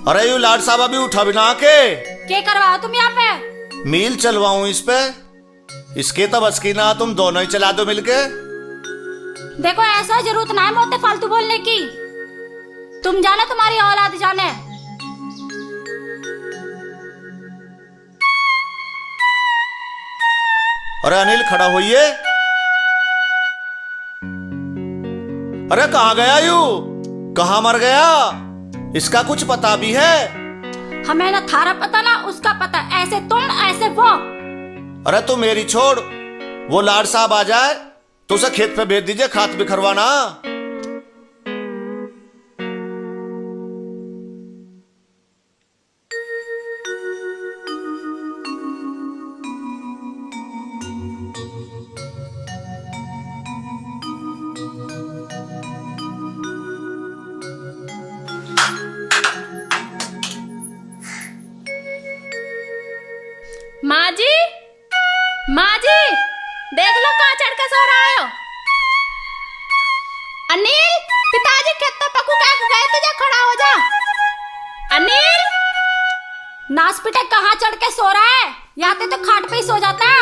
अरे यू लाड साहब अभी उठा बिना के क्या करवाओ तुम यहाँ पे? मील चलवाऊं इस पे। इसके तो बस की ना, तुम दोनों ही चला दो मिलके। देखो ऐसा जरूरत ना है मोटे फालतू बोलने की। तुम जाने तुम्हारी औलाद जाने। अरे अनिल खड़ा होइए। अरे कहाँ गया यू? कहाँ मर गया? इसका कुछ पता भी है? हमें ना थारा पता ना उसका पता, ऐसे तुम ऐसे वो। अरे तू मेरी छोड़, वो लाड साहब आ जाए तो उसे खेत पे भेज दीजिए खाद बिखरवाना। माँ जी, माँ जी, देख लो कहाँ चढ़ के सो रहा हो। अनिल, पिताजी खेत में पकू कह गए, तुझे खड़ा हो जा। अनिल, नास पिटे कहाँ चढ़ के सो रहा है? यहाँ पे तो खाट पे ही सो जाता।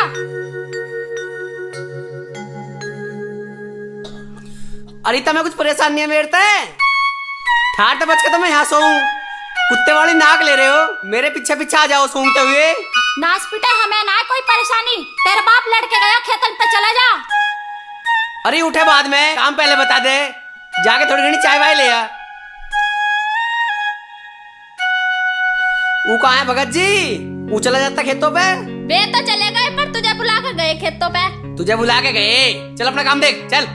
अरे तुम्हें कुछ परेशान नहीं है मेरे ते? ठाट बच के तो मैं यहाँ सोऊं। कुत्ते वाली नाक ले रहे हो, मेरे पीछे पीछे आ जाओ सूंघते हुए। नास पिटे हमें ना कोई परेशानी, तेरे बाप लड़के गया खेतन पे, चला जा। अरे उठे बाद में, काम पहले बता दे। जाके थोड़ी घनी चाय वाय ले आ। वो कहाँ है भगत जी? वो चला जाता खेतों पे। वे तो चले गए पर तुझे बुला कर गए खेतों पे। तुझे बुला के गए, चल अपना काम देख चल।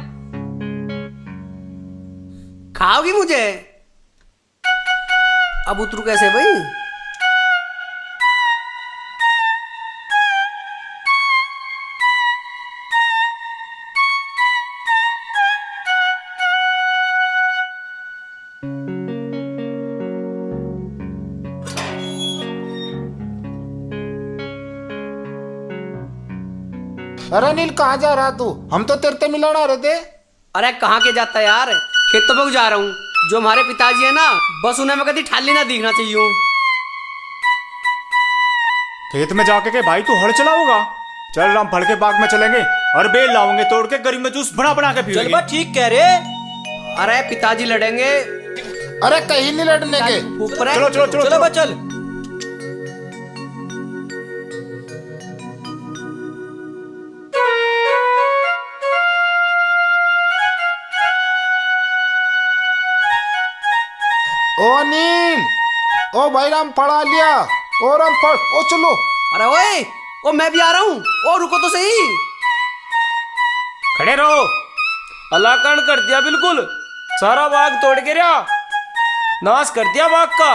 खाओगी मुझे? अब उतरू कैसे भाई? अरे नील कहाँ जा रहा तू? हम तो तेरे से मिलने आ रहे थे। अरे कहाँ के जाता यार, खेतों पे जा रहा हूँ। जो हमारे पिताजी है ना, बस उन्हें मैं कभी ठाली ना दिखना चाहिए। खेत में जाके के भाई तू हल चलाओगा? चल हम फल के बाग में चलेंगे और बेल लाओगे तोड़ के, गरी में जूस बना बना के पिएंगे। चल ठीक कह रहे। अरे पिताजी लड़ेंगे। अरे कहीं नहीं लड़ने के। ऊपर है। चलो चलो चलो चलो चल। ओ नील, ओ भाई राम पढ़ा लिया। ओ राम पढ़, ओ चलो। अरे ओए, ओ मैं भी आ रहा हूँ। ओ रुको तो सही। खड़े रहो। अलाकरण कर दिया बिल्कुल, सारा बाग तोड़ के रहा, नाश कर दिया बाग का।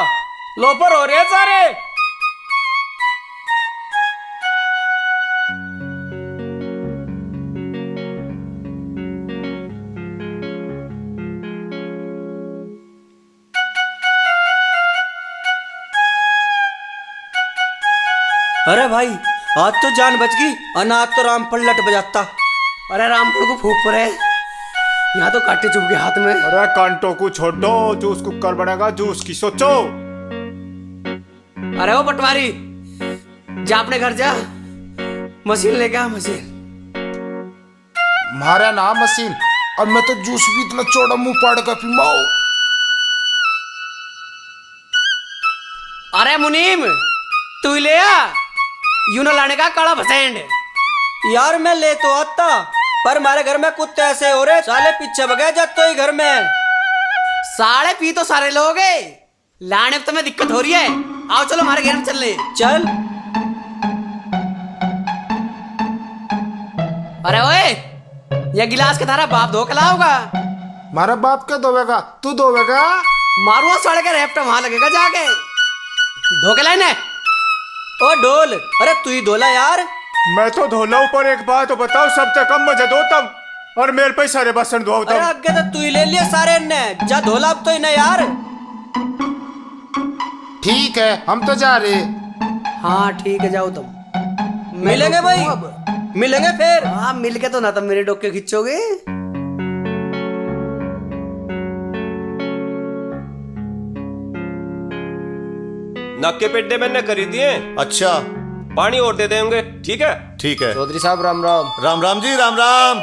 लोपर हो रहे हैं सारे। अरे भाई, आज तो जान बच गई, अनाज तो रामफल लट बजाता। अरे रामपुर को फूक पड़े, यहाँ तो कांटे चुभ गए हाथ में। अरे कांटों को छोड़ दो, जूस कुकर बनेगा, जूस की सोचो। अरे वो पटवारी, जा अपने घर जा, मशीन लेके आ मशीन। मारा ना मशीन, और मैं तो जूस भी इतना चौड़ा मुंह पाड़ कर पीमाओ। अरे मुनीम, तू ही ले आ, यूं ना लाने का काला भसेंड। यार मैं ले तो आता, पर हमारे घर में कुत्ते ऐसे हो रहे, साले पीछे बगैर जाते ही घर में। साले पी तो सारे लोग हैं, लाने में तुम्हें दिक्कत हो रही है। आओ चलो हमारे घर में चल ले। चल। अरे ओए, ये गिलास के थारा बाप धो के लाओगा? मारा बाप क्या धोवेगा, तू धोवेगा? मारूंगा सड़ के रेपटा वहां लगेगा जाके। धो के लाने। ओ ढोल, अरे तू ही धोला यार। मैं तो धोला ऊपर। एक बात तो बताओ, सबसे कम मजे दो तुम, और मेरे पे सारे बर्तन धोओ अरे तुम। आगे तो तू ही ले लिया सारे ने, जा धोला अब तो ही ना यार। ठीक है, हम तो जा रहे। हाँ ठीक है, जाओ तुम। मिलेंगे भाई, मिलेंगे फिर। हाँ मिल के तो ना तुम मेरे डोके खींचोगे। नक के पेड्डे मैंने करी दिए। अच्छा पानी और दे देंगे, ठीक है? ठीक है। चौधरी साहब राम राम। राम राम जी, राम राम।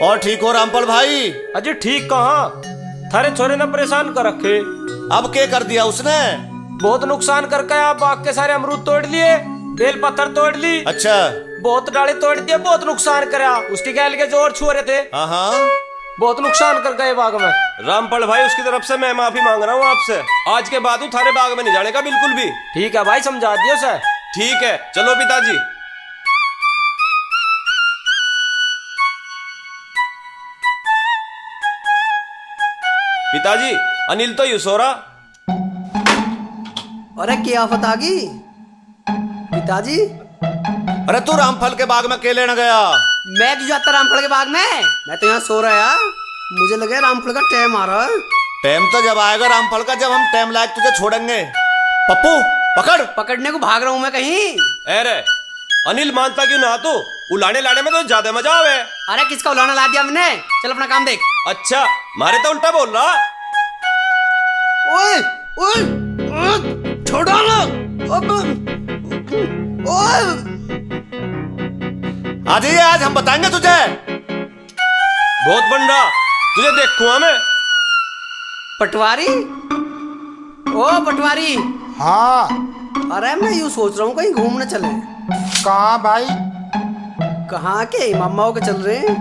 और ठीक हो रामपाल भाई? अजय ठीक कहाँ, थारे छोरे ने परेशान कर रखे। अब क्या कर दिया उसने? बहुत नुकसान करके आप बाग के सारे अमरूद तोड़ लिए, बेल पत्थर तोड़ ली, अच्छा। बहुत डाली तोड़ दिए, बहुत नुकसान करा। उसकी गैल के जोर छू रहे थे, हाँ हाँ। बहुत नुकसान कर गए बाग में। रामपाल भाई उसकी तरफ से मैं माफी मांग रहा हूँ आपसे। आज के बाद थारे बाग में नहीं जाने का बिल्कुल भी। ठीक है भाई, समझा दियो सर। ठीक है, चलो पिताजी। पिताजी, अनिल तो यूं सो रहा। अरे क्या आफत आ गई पिताजी? अरे तू रामफल के बाग में अकेले न गया? मैं क्यों जाता रामफल के बाग में? मैं तो यहाँ सो रहा यार। मुझे लगे रामफल का टाइम आ रहा है। टाइम तो जब आएगा रामफल का, जब हम टाइम लायक तुझे छोड़ेंगे। पप्पू पकड़। पकड़ने को भाग रहा हूँ मैं कहीं। अरे अनिल मानता क्यों ना तू? उलाने लाने में तो ज्यादा मजा आवे। अरे किसका उलाना ला दिया मैंने? चल अपना काम देख। अच्छा, मारे तो उल्टा बोल रहा। ओए ओए छोड़ो ना। ओए आज ही आज हम बताएंगे तुझे। बहुत बन रहा, तुझे देखूंगा मैं। पटवारी, ओ पटवारी। हाँ। अरे मैं यूं सोच रहा हूँ कहीं घूमने चले। कहाँ भाई? कहाँ के मामाओं के चल रहे हैं।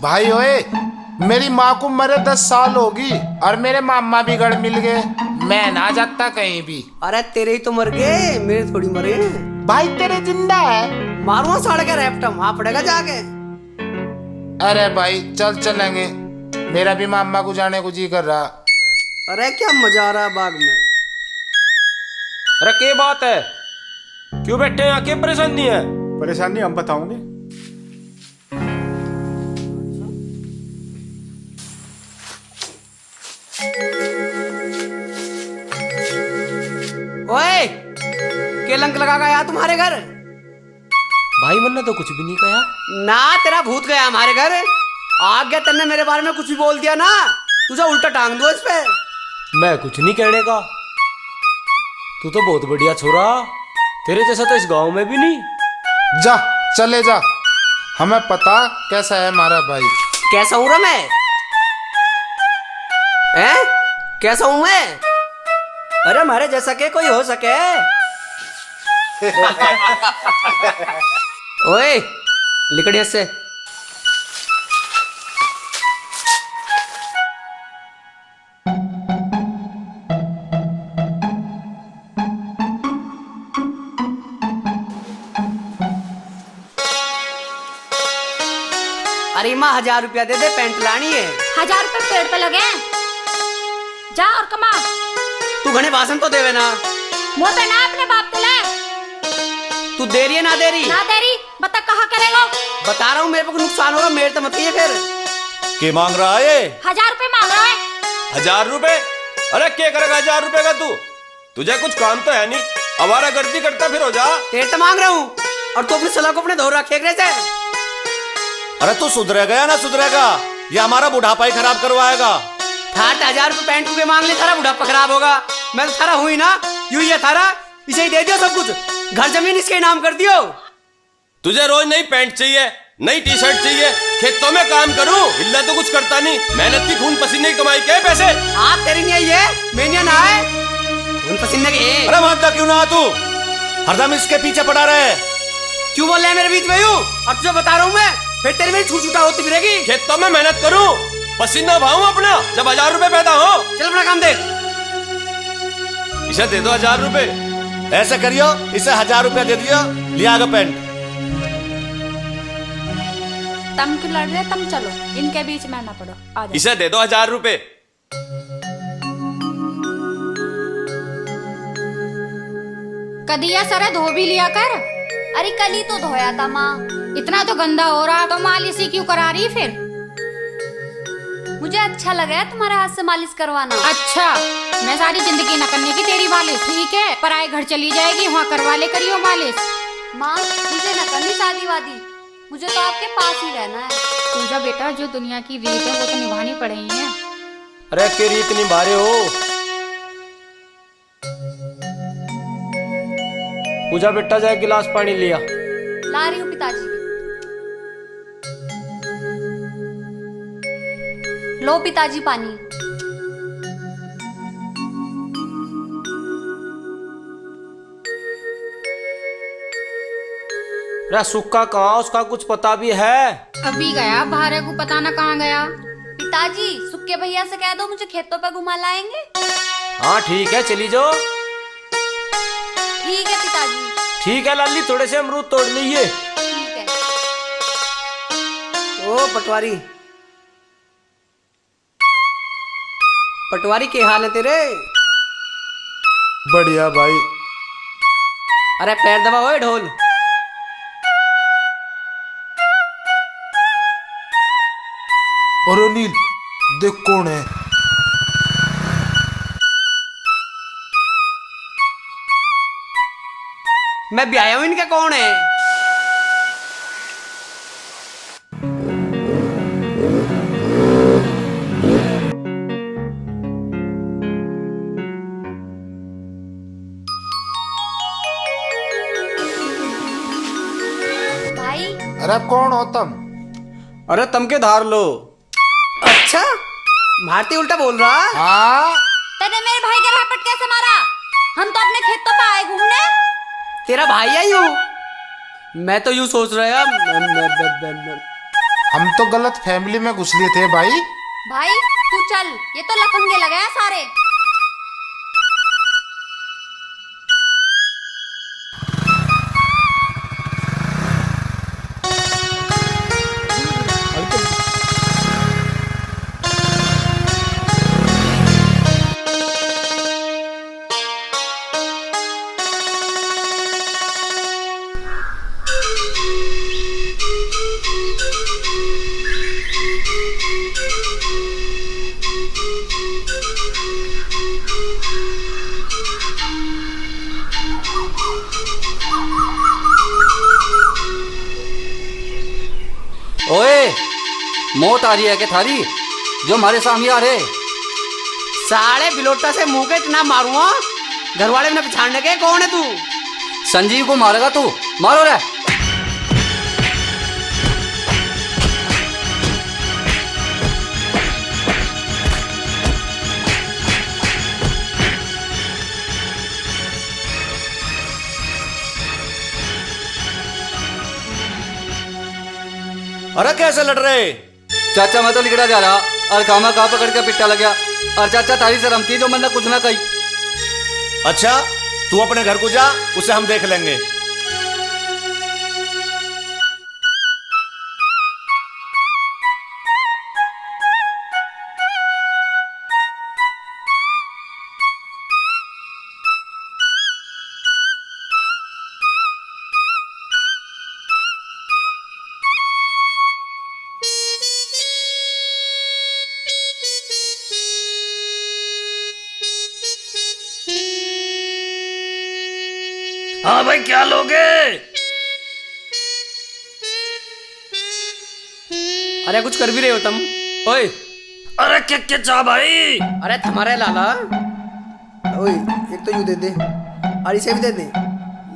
भाई ओए, मेरी माँ को मरे 10 साल होगी और मेरे मामा भी गड़ मिल गए। मैं ना जाता कहीं भी। अरे तेरे ही तो मर गए, मेरे थोड़ी मरे। भाई तेरे जिंदा है। मारूंगा साड़ के रैप्टा, वहां पड़ेगा जाके। अरे भाई चल चलेंगे, मेरा भी मामा को जाने को जी कर रहा। अरे क्या मजा आ रहा है बाग में। अरे क्या बात है, क्यों बैठे हैं? क्या परेशानी है? परेशानी हम बताओगे। ओए के लंक लगा गया तुम्हारे घर? भाई मन्ना तो कुछ भी नहीं कहा ना, तेरा भूत गया हमारे घर। आ गया तेने मेरे बारे में कुछ भी बोल दिया ना, तुझे उल्टा टांग दो इस पे। मैं कुछ नहीं कहने का। तू तो बहुत बढ़िया छोरा, तेरे जैसा तो इस गांव में भी नहीं। जा चले जा, हमें पता कैसा है हमारा भाई। कैसा हूं रा मैं? हैं? कैसा हूं मैं? अरे हमारे जैसा के कोई हो सके? ओए लिकड़िया से। अरे माँ 1000 रुपया दे दे, पैंट लानी है। 1000 रुपए पेड़ पे लगे हैं। जा और कमा। तू घने भाषण तो देवे ना। मुंह पे ना अपने बाप के ले। तू दे रही है ना दे रही? ना दे रही, बता कहाँ करेगा? बता रहा हूँ, मेरे को नुकसान होगा, मेरे तो मत ही है फिर। के मांग रहा है ये? 1000 रुपए मांग रहा है। 1000 रुपए? अरे क्या करेगा 1000 रुपए का तू? तुझे कुछ काम तो है नहीं, हमारा गर्दी करता फिर हो जा। तेरे तो मांग रहा हूँ और तू अपनी सलाह को अपने धो रखे से। अरे तू सुधरेगा या ना सुधरेगा, ये हमारा बुढ़ापा ही खराब करवाएगा। थाट 1000 रुपए पैंट रुपए मांग ले, थारा बुढ़ापा खराब होगा। मैं तो थारा हुई ना, यूं ही है थारा, इसे ही दे दियो सब कुछ, घर जमीन इसके नाम कर दियो। तुझे रोज नई पैंट चाहिए, नई टी शर्ट चाहिए, खेतों में काम करूं, हिल्ला तो कुछ करता नहीं। मेहनत की खून पसीने की कमाई के पैसे। हाँ तेरी नहीं है, मैंने ना है खून पसीने के। अरे मानता क्यों ना तू? हरदम इसके पीछे पड़ा रहे। क्यों बोल रहा है मेरे बीच में यूं? और तुझे बता रहा हूँ मैं, फिर तेरी मेरी छूट छूटा होती फिरेगी। खेतों में मेहनत करूं, पसीना बहाऊं अपना, जब 1000 रुपए पैदा हो। चल अपना काम देख। इसे दे दो 1000 रुपए। ऐसे करियो, इसे 1000 रुपया दे दियो, लिया आगे पेंट। तुम क्यों लड़ रहे? तुम चलो, इनके बीच में ना पड़ो। आ जाओ। इसे दे दो 1000 रुपए। कदिया सरे धो भी लिया कर। अरे कल ही तो धोया था माँ। इतना तो गंदा हो रहा तो मालिश ही क्यों करा रही फिर? मुझे अच्छा लगा है तुम्हारे हाथ से मालिश करवाना। अच्छा, मैं सारी जिंदगी न करने की तेरी मालिश, ठीक है? पराए घर चली जाएगी, वहाँ करवा ले करियो मालिश। माँ मुझे न करनी शादी वादी, मुझे तो आपके पास ही रहना है। पूजा बेटा, जो दुनिया की रीत है वो तो निभानी पड़ेगी है। अरे के रीत निभा रहे हो? पूजा बेटा जाए गिलास पानी लिया। ला रही हूँ पिताजी। लो पिताजी पानी। अरे सुक्का कहाँ, उसका कुछ पता भी है? अभी गया बाहर को, पता ना कहाँ गया। पिताजी सुक्के भैया से कह दो मुझे खेतों पे घुमा लाएंगे। हाँ ठीक है, चली जाओ। ठीक है पिताजी। ठीक है लाली, थोड़े से अमरूद तोड़ लीजिए। ठीक है। ओ पटवारी, पटवारी के हाल है तेरे? बढ़िया भाई। अरे पैर दबा ओए ढोल। और अनिल देख कौन है। मैं भी आया हूं, इनका कौन है? भाई अरे कौन हो तुम? अरे तम के धार लो। अच्छा, भारती उल्टा बोल रहा। हाँ तेने मेरे भाई का रपट कैसे मारा? हम तो अपने खेतों पे आए घूमने। तेरा भाई आई हूँ मैं, तो यूं सोच रहा। हम तो गलत फैमिली में घुस लिए थे भाई। भाई तू चल, ये तो लफंगे लगे हैं सारे। ओए मौत आ रही है क्या थारी, जो हमारे सामने आ रहे? साले बिलोटा से मुंह के इतना मारूंगा, घर वाले ने पछाड़ने के। कौन है तू? संजीव को मारेगा तू? मारो रे। अरे कैसे लड़ रहे? चाचा मैं तो लिखड़ा जा रहा और कामा कहाँ पकड़ के पिट्टा लग गया। और चाचा तारी से रमती जो मैंने कुछ ना कही। अच्छा तू अपने घर को जा, उसे हम देख लेंगे। हाँ भाई क्या लोगे? अरे कुछ कर भी रहे हो तुम? ओए अरे क्या क्या चाह भाई? अरे तुम्हारे लाला। ओए एक तो यू दे दे और इसे भी दे दे।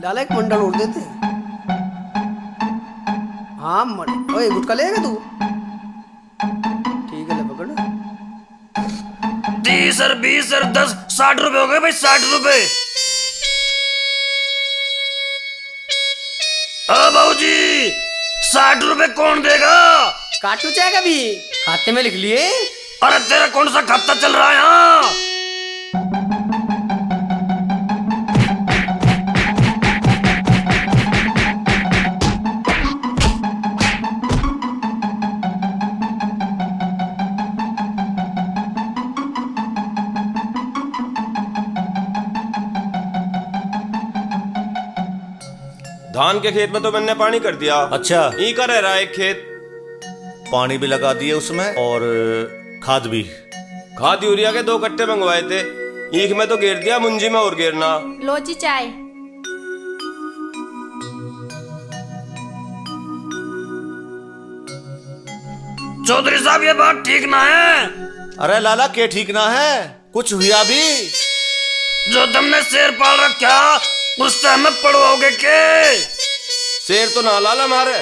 लाला एक मंडल और दे दे। हाँ ओए गुटका लेगा तू? ठीक है ले पकड़। 30 और 20 और 10 60 रुपए हो गए भाई, 60 रुपए। बाबूजी 60 रुपए कौन देगा? काटू चाहे कभी खाते में लिख लिए। अरे तेरा कौन सा खाता चल रहा है यहाँ? धान के खेत में तो मैंने पानी कर दिया। अच्छा ई का रह रहा है एक खेत, पानी भी लगा दिए उसमें और खाद भी। खाद यूरिया के 2 कट्टे मंगवाए थे, ईख में तो घेर दिया, मुंजी में और घेरना। लो जी चाय। चौधरी साहब ये बात ठीक ना है। अरे लाला के ठीक ना है, कुछ हुआ भी? जो तुमने शेर पाल रखा गुस्सा में पड़वाओगे के? शेर तो ना लाला मारे।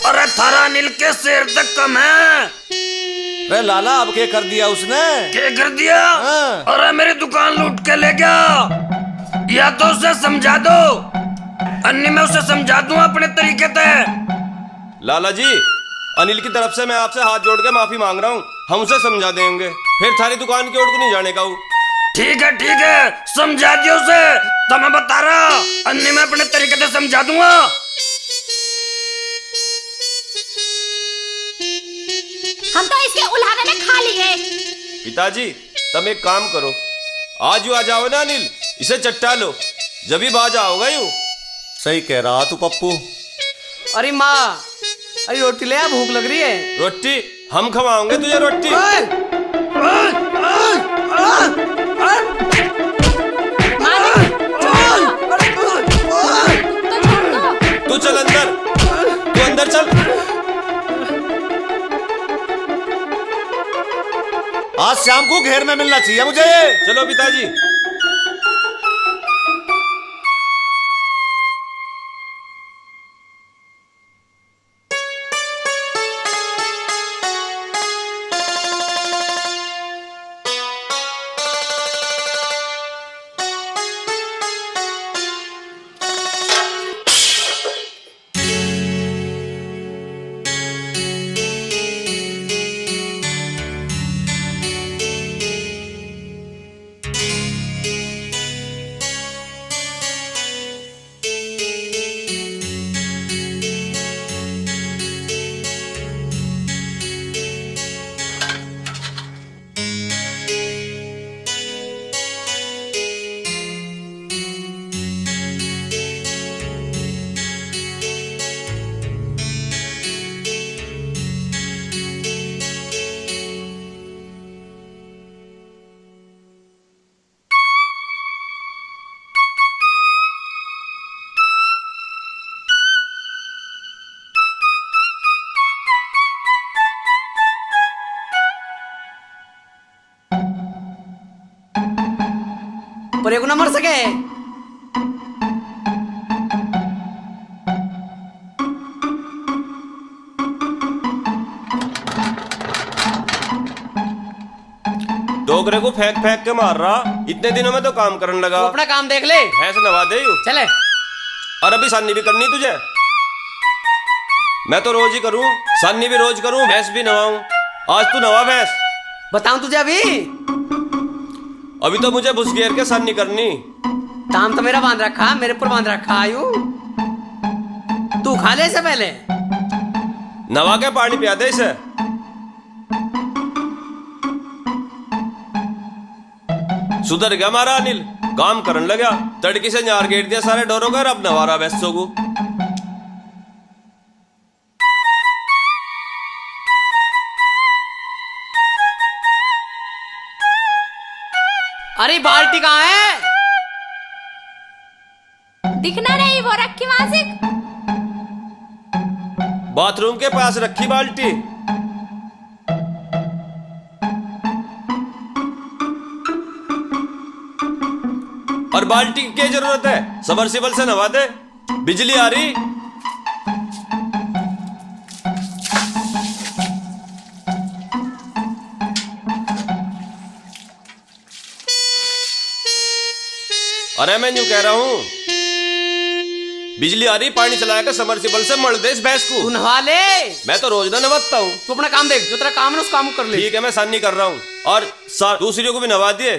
अरे थारा अनिल के शेर तक कम है। अरे लाला अब क्या कर दिया उसने? क्या कर दिया? हाँ। अरे मेरी दुकान लूट के ले गया। या तो उसे समझा दो, अन्नी मैं उसे समझा दूं अपने तरीके से। लाला जी, अनिल की तरफ से मैं आपसे हाथ जोड़ के माफी मांग रहा हूँ। हम उसे समझा देंगे, फिर थारी दुकान की ओर को नहीं जाने का हूँ। ठीक है, समझा दियो उसे। तो मैं बता रहा, अन्नी मैं अपने तरीके से समझा दूंगा। हम तो इसके उल्हाने में खा लिए। पिताजी, तुम एक काम करो, आज यू आ जाओ ना अनिल, इसे चट्टा लो, जब ही बाज आओगा यूं। सही कह रहा तू पप्पू। अरे माँ, अरे रोटी ले आ, भूख लग रही है। रोटी हम खवाओगे तुझे रोटी। तू चल अंदर, तू अंदर चल। आज शाम को घेर में मिलना चाहिए मुझे। चलो पिताजी। पर एक ना मर सके। डोगरे को फेंक फेंक के मार रहा, इतने दिनों में तो काम करने लगा। तू अपना काम देख ले। भैंस नवा दे यू। चले। और अभी सानी भी करनी तुझे। मैं तो रोज ही करूं, सानी भी रोज करूं, भैंस भी नवाऊं। आज तू नवा भैंस। बताऊं तुझे अभी? अभी तो मुझे भुस घेर के सानी करनी। ताम तो मेरा बांध रखा, मेरे ऊपर बांध रखा आयु। तू खा ले इसे पहले। नवा के पानी पिया दे इसे। सुधर गया हमारा अनिल, काम करने लगा। तड़की से न्यार गेट दिया सारे डोरों का, अब नवारा भैंसों को। अरे बाल्टी कहाँ है? दिखना नहीं, वो रखी वहां से। बाथरूम के पास रखी बाल्टी। और बाल्टी की क्या जरूरत है? सबमर्सिबल से नवा दे, बिजली आ रही। अरे मैं यूं कह रहा हूं, बिजली आ रही, पानी चलाकर सबमर्सिबल से मर दे इस भैंस को। तू नहा ले। मैं तो रोज ना नवाता हूँ। तू अपना काम देख, जो तेरा काम है उस काम को कर ले। ठीक है, मैं सानी कर रहा हूँ, और दूसरियों को भी नवा दिए।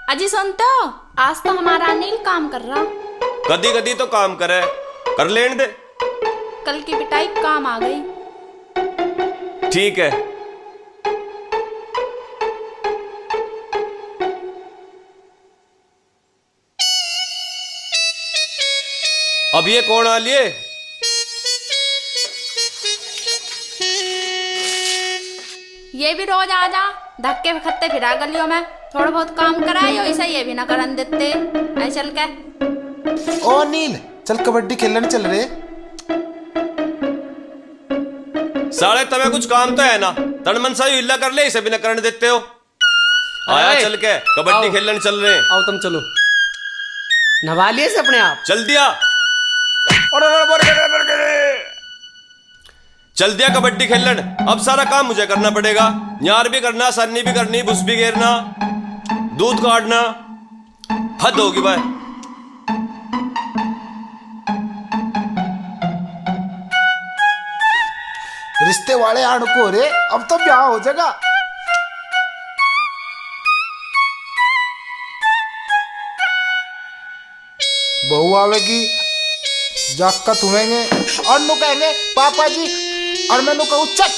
अजी सुन तो, आज तो हमारा अनिल काम कर रहा। कदी कदी तो काम करे, कर लेने दे। कल की पिटाई काम आ गई। ठीक है। अब ये कौन आ लिए? ये भी रोज आ जा धक्के खत्ते फिरा गलियों में, थोड़ा बहुत काम कराए ऐसा ये भी ना करन देते। ऐ चल के ओ नील, चल कबड्डी खेलने चल रहे। साले तमें कुछ काम तो है ना, तन मन सा हिल्ला कर ले, इसे भी न करने देते हो। आया अरे, चल के कबड्डी आओ। खेलने चल रहे हैं। आओ तुम चलो, नहा लिए से अपने आप। चल दिया, चल दिया कबड्डी खेलन। अब सारा काम मुझे करना पड़ेगा, न्यार भी करना, सरनी भी करनी, भुस भी घेरना, दूध काटना, हद होगी भाई। रिश्ते वाले आड़को रे, अब तो ब्याह हो जाएगा। बहू आवेगी, जाका तुम्हेंगे और नु कहेंगे पापा जी, और मैं नु कहूँ चल।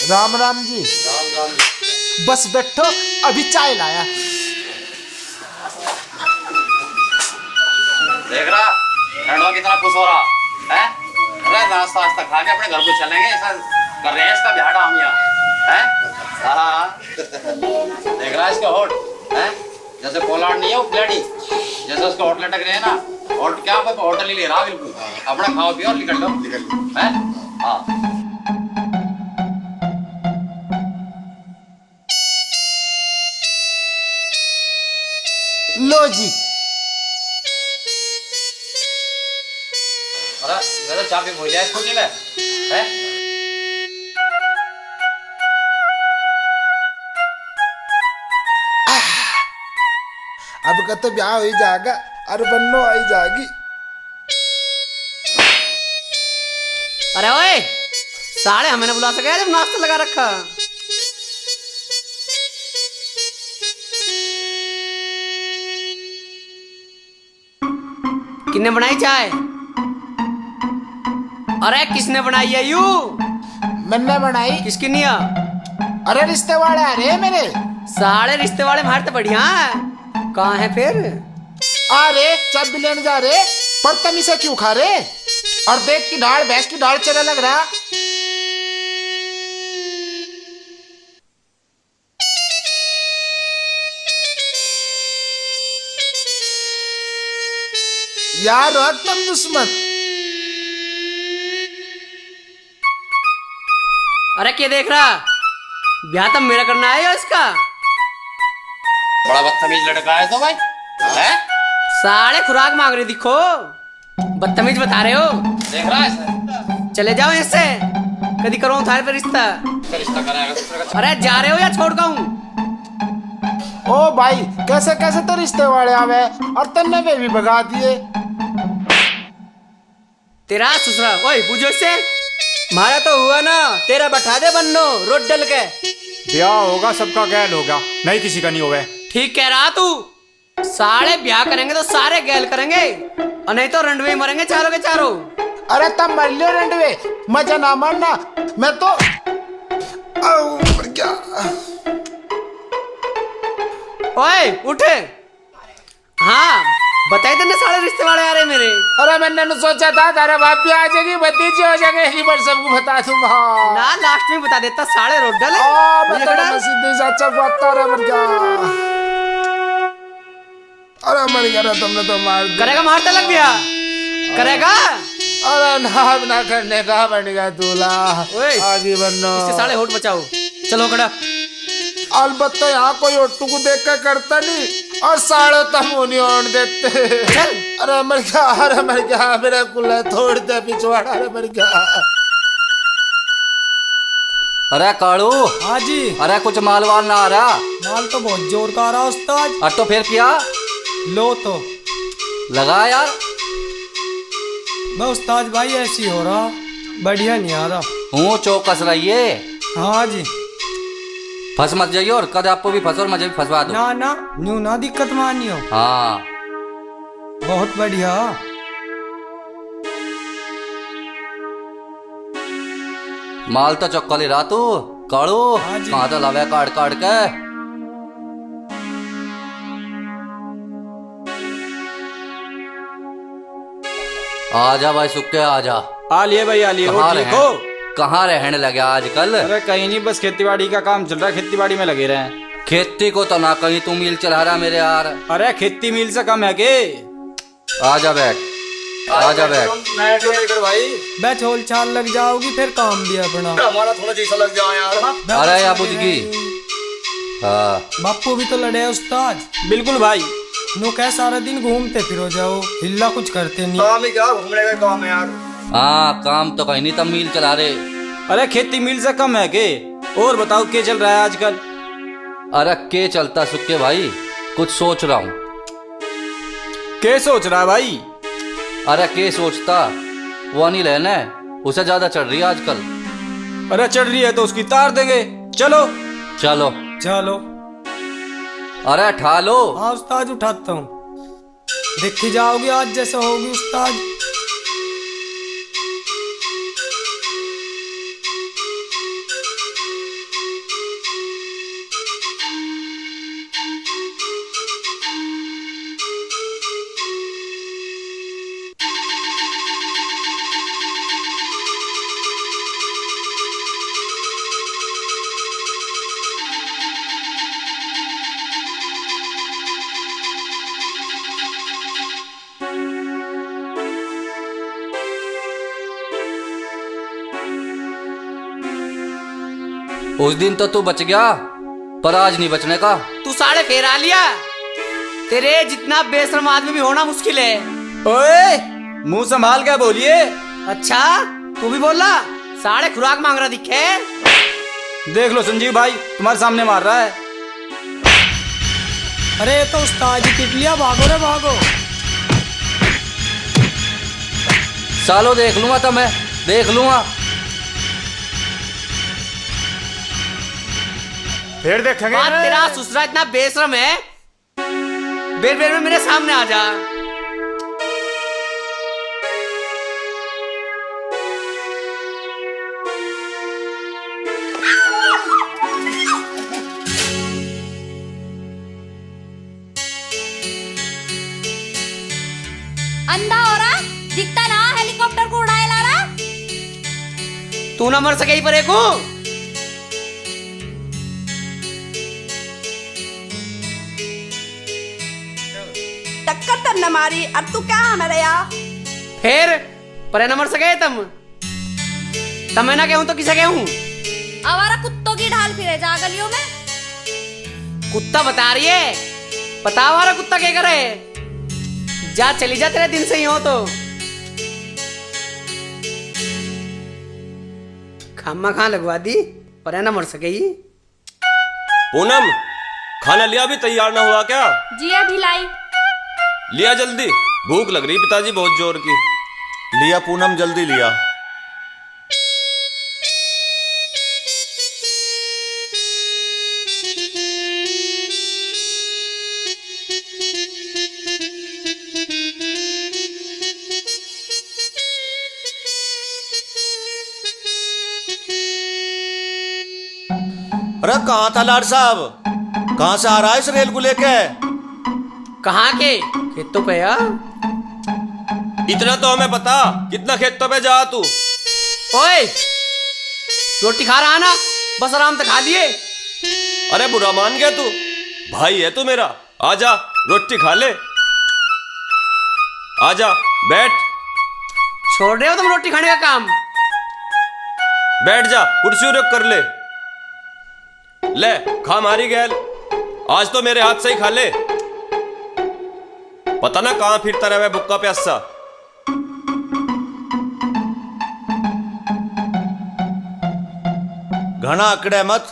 राम राम जी। बस बैठो, अभी चाय लाया। देख रहा ठंडवा कितना खुश हो रहा है। अरे नाश्ता वास्ता खा के अपने घर को चलेंगे, ऐसा कर रहे हैं इसका बिहाड़ा हम यहाँ है। हाँ देख रहा है इसके होठ है, जैसे पोलार्ड नहीं है वो प्लेडी, जैसे उसके होठ लटक रहे हैं ना, होठ क्या होटल ही ले रहा बिल्कुल। अपना खाओ पियो और निकल लो है। हाँ लो जी। अरे मैं तो चाबी भूल गया स्कूटी में है। अब का तो ब्याह हो ही जाएगा और बन्नो आई जाएगी। अरे ओए, साले हमें ना बुला सके जब नाश्ता लगा रखा। किसने बनाई चाय? अरे किसने बनाई है यू? मैंने बनाई। किसकी निया? अरे रिश्ते वाले आ रहे हैं मेरे। सारे रिश्ते वाले मार तो बढ़िया है। कहाँ है फिर? आ रे, चाबी लेने जा रहे, पर तमी से क्यों खा रहे? और देख की ढाल, भैंस की ढाल चला लग रहा। यार रख तुम दुश्मन। अरे क्या देख रहा? ब्याह तो मेरा करना है या इसका? बड़ा बदतमीज लड़का है तो भाई है। साले खुराक मांग रहे, दिखो बदतमीज बता रहे हो। देख रहा है इसे? चले जाओ इससे, कभी करो थारे पे रिश्ता। तो रिश्ता कराएगा दूसरे का। अरे जा रहे हो या छोड़ गाऊं? ओ भाई, कैसे कैसे तो रिश्ते वाले आवे और तन्ने वे भी भगा दिए। तेरा ससुरा, ओए पूछो इससे। मारा तो हुआ ना, तेरा बैठा दे बन्नो रोड डल के। ब्याह होगा सबका गैल होगा, नहीं किसी का नहीं होगा। ठीक कह रहा तू। सारे ब्याह करेंगे तो सारे गैल करेंगे, और नहीं तो रंडवे ही मरेंगे चारों के चारों। अरे तब मर लियो रंडवे, मजा ना मारना। मैं तो क्या। ओए उठ। हाँ बताई तेने, सारे रिश्ते वाले आ रहे मेरे। अरे मैंने तो सोचा था तारा बाप भी आ जाएगी, भतीजी हो जाएगी, एक बार सबको बता दूंगा। ना लास्ट में बता देता, साले रोड डल। मैं तो सीधे चाचा बात रे मर गया। अरे मर गया ना, तुमने तो मार दिया। करेगा मारता लग गया, करेगा। अरे ना करने का बन गया दूल्हा। ओए आगे बनो, इससे साले होठ बचाओ। चलो खड़ा। अलबत्ता यहाँ कोई ओट्टू को देख कर करता नहीं, और साड़ो तम नहीं ओढ़ देते। अरे मर गया मेरा कुल्ला तोड़ दे पिछवाड़ा। अरे मर गया। अरे कालू। हाँ जी। अरे कुछ माल वाल ना आ रहा? माल तो बहुत जोर का आ रहा उस्ताद। अब तो फिर क्या लो तो लगा यार। मैं उस्ताद भाई ऐसी हो रहा, बढ़िया नहीं आ रहा। हूँ चौकस रहिए। हाँ जी। फंस मत जाइए, और कद आपको भी फंसो और मुझे भी फंसवा दो। ना न्यू ना दिक्कत मानियो। हाँ बहुत बढ़िया। माल तो चक्का ले रहा तू काड़ू कहाँ तो लावे काट काट के। आजा भाई सुक्के आजा। आ लिए भाई आ लिए। कहाँ रहने लगे आजकल? अरे कहीं नहीं, बस खेती बाड़ी का काम चल रहा है, खेती बाड़ी में लगे रहे हैं। खेती को तो ना कहीं तू मील चला रहा मेरे यार। अरे खेती मील से कम है के? आजा बैठ, आजा बैठ। भाई बैठ, होल चाल लग जाओगी फिर काम भी अपना हमारा थोड़ा जैसा लग जाए यार। अरे या बुझगी। हाँ बापू भी तो लड़े है उस्ताद। बिल्कुल भाई, नो कह सारा दिन घूमते फिरो जाओ, हिल्ला कुछ करते नहीं। काम ही क्या, घूमने का काम है यार। हाँ काम तो कहीं नहीं, तब मील चला रहे। अरे खेती मील से कम है के? और बताओ क्या चल रहा है आजकल? अरे के चलता सुक्के भाई, कुछ सोच रहा हूँ। क्या सोच रहा है भाई? अरे के सोचता, वो नहीं लेने उसे ज्यादा चढ़ रही है आजकल। अरे चढ़ रही है तो उसकी तार देंगे। चलो चलो चलो। अरे ठा लो। हाँ उस्ताद उठाता हूँ, देखी जाओगी आज जैसे होगी उस्ताद। उस दिन तो तू बच गया, पर आज नहीं बचने का। तू साढ़े फेरा लिया। तेरे जितना बेशर्म आदमी भी होना मुश्किल है। ओए मुंह संभाल के बोलिए। अच्छा तू भी बोला, साढ़े खुराक मांग रहा दिखे। देख लो संजीव भाई, तुम्हारे सामने मार रहा है। अरे तो उस्ताद जी पिट लिया, भागो रे भागो। सालो देख लूंगा तो मैं देख लूंगा। फिर देखेंगे। बात तेरा ससुरा इतना बेशरम है, बेर बेर में मेरे सामने आ जा। अंधा हो रहा, दिखता ना हेलीकॉप्टर को उड़ाए ला रहा। तू ना मर सके ही परे को। टक्कर तब न मारी, अब तू क्या हमारे यहाँ? फिर परे न मर सके तब मैं ना कहूं तो किसे कहूं? आवारा कुत्तों की ढाल फिरे जा गलियों में। कुत्ता बता रही है, बता हमारा कुत्ता क्या करे। जा चली जा, तेरे दिन से ही हो तो। खामा खा लगवा दी, पर ना मर सके ही। पूनम खाना लिया, भी तैयार ना हुआ क्या? जी अभी लाई। लिया जल्दी, भूख लग रही पिताजी बहुत जोर की। लिया पूनम, जल्दी लिया। अरे कहाँ था लाड साहब? कहाँ से आ रहा है इस रेल को लेके? कहाँ के खेतों पे या? इतना तो हमें पता, कितना खेतों पे जा तू। ओए रोटी खा रहा ना, बस आराम से खा लिए। अरे बुरा मान गया तू, भाई है तू मेरा। आजा रोटी खा ले, आजा बैठ। छोड़ रहे हो तुम रोटी खाने का काम? बैठ जा, कुर्सी रख कर ले। ले खा मारी गैल, आज तो मेरे हाथ से ही खा ले। पता ना कहां फिरता रहे बुक्का प्यासा। घना अकड़े मत,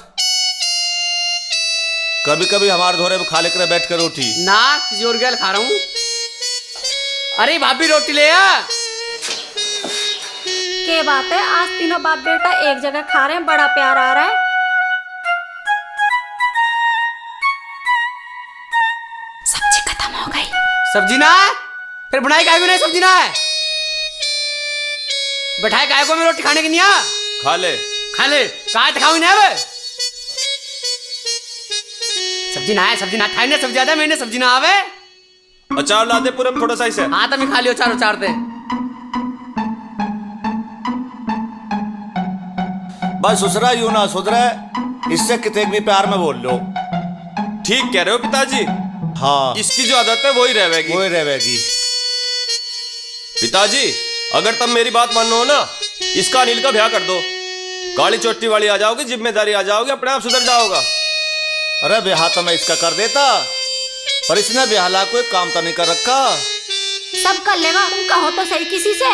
कभी कभी हमारे धोरे में खा लेकर बैठ कर रोटी ना, किसी और गैल खा रहा हूं। अरे भाभी रोटी ले आ। के बात है, आज तीनों बाप बेटा एक जगह खा रहे हैं, बड़ा प्यार आ रहा है। सब्जी ना फिर बनाई काय को नहीं सब्जी ना है? बैठाए काय को मैं रोटी खाने की नहीं आ? खा ले काय खाऊ नहीं है? सब्जी ना है, सब्जी ना थाई ने सब्जी ज्यादा मैंने सब्जी ना आवे। अचार ला दे पूरम थोड़ा सा इसे। हाँ तो मैं खा लियो चार दे। बस सुसरा यूं ना सुधरे, इससे कितने भी प्यार में बोल लो। ठीक कह रहे हो पिताजी। हाँ, इसकी जो आदत है वही रहेगी। पिताजी अगर तुम मेरी बात मानो ना, इसका अनिल का ब्याह कर दो। काली चोटी वाली आ जाओगी, जिम्मेदारी आ जाओगी, अपने आप सुधर जाओगा। अरे ब्याह तो मैं इसका कर देता, पर इसने ब्याह ला कोई काम तो नहीं कर रखा। सब कर लेगा, तुम कहो तो सही किसी से।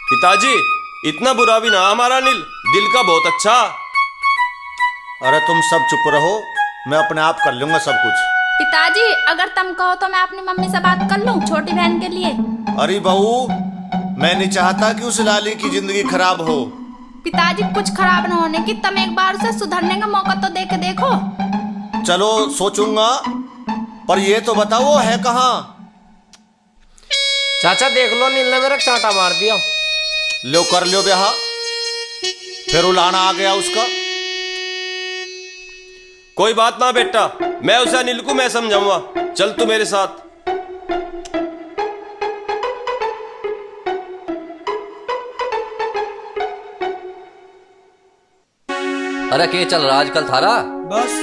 पिताजी इतना बुरा भी ना हमारा अनिल, दिल का बहुत अच्छा। अरे तुम सब चुप रहो, मैं अपने आप कर लूंगा सब कुछ। पिताजी अगर तुम कहो तो मैं अपनी मम्मी से बात कर लूं छोटी बहन के लिए। अरे बहू, मैं नहीं चाहता कि उस लाली की जिंदगी खराब हो। पिताजी कुछ खराब न होने की, तुम एक बार उसे सुधरने का मौका तो दे के देखो। चलो सोचूंगा, पर ये तो बताओ वो है कहाँ? चाचा देख लो, नील ने मेरा चांटा मार दिया। लो कर लो ब्याह, फिर उलाना आ गया उसका। कोई बात ना बेटा, मैं उसे अनिल को मैं समझाऊंगा। चल तू मेरे साथ। अरे के चल रहा आजकल थारा? बस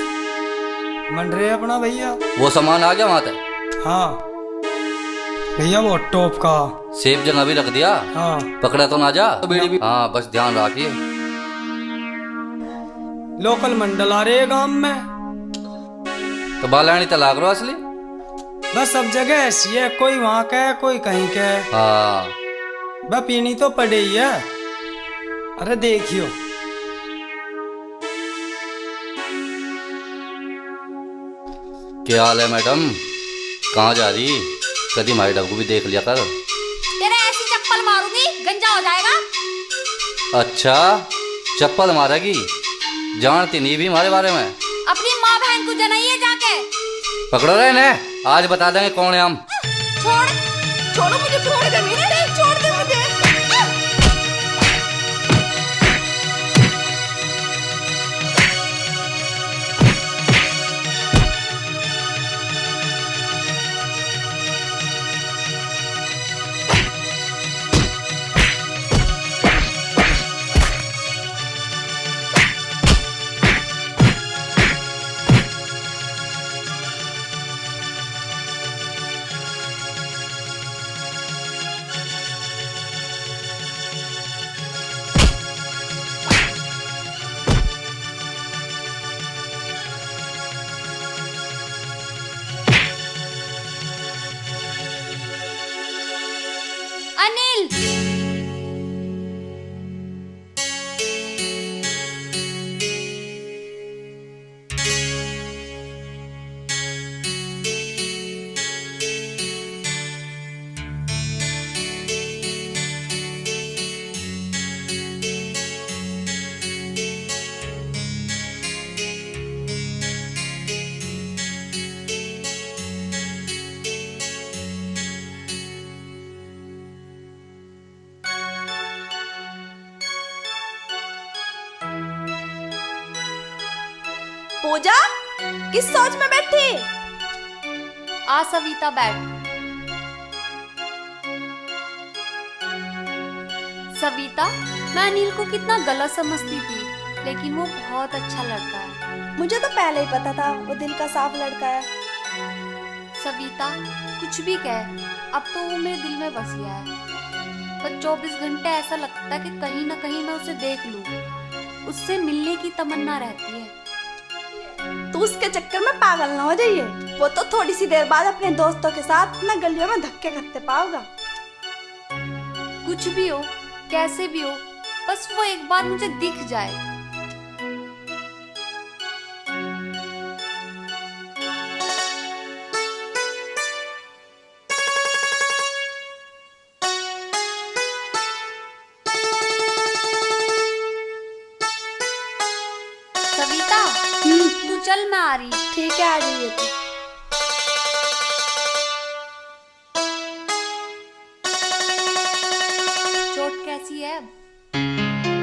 मन रहे अपना भैया। वो सामान आ गया वहां तक? हाँ भैया वो टॉप का सेब जगह भी रख दिया। हाँ पकड़ा तो ना जा तो बीड़ी भी। हाँ बस ध्यान रखिए। लोकल मंडल आ रहे हैं गांव में। तो बालानी तलाक रो असली? बस सब जगह ऐसी है, कोई वहां का है कोई कहीं का है। हाँ बस पीनी तो पड़े ही है। अरे देखियो क्या हाल है मैडम? कहाँ जा रही? कभी हमारी डब्बू भी देख लिया कर। तेरे ऐसी चप्पल मारूंगी गंजा हो जाएगा। अच्छा चप्पल मारेगी? जानती नहीं भी हमारे बारे में। अपनी माँ बहन को जनाइए जाके। पकड़ो रहे ने, आज बता देंगे कौन है हम। छोड़ो मुझे, छोड़ दे मेरे, छोड़ दे मुझे। अनिल पूजा किस सोच में बैठी? आ सविता बैठ। सविता, मैं अनिल को कितना गलत समझती थी, लेकिन वो बहुत अच्छा लड़का है। मुझे तो पहले ही पता था वो दिल का साफ लड़का है। सविता, कुछ भी कह, अब तो वो मेरे दिल में बस गया है। पर 24 घंटे ऐसा लगता है कि कहीं ना कहीं मैं उसे देख लूं, उससे मिलने की तमन्ना रहती है। तू उसके चक्कर में पागल ना हो जाइए, वो तो थोड़ी सी देर बाद अपने दोस्तों के साथ ना गलियों में धक्के खाते पाओगा। कुछ भी हो, कैसे भी हो, बस वो एक बार मुझे दिख जाए। सविता, तू चल, मैं आ रही। ठीक है, आ जाइए तू।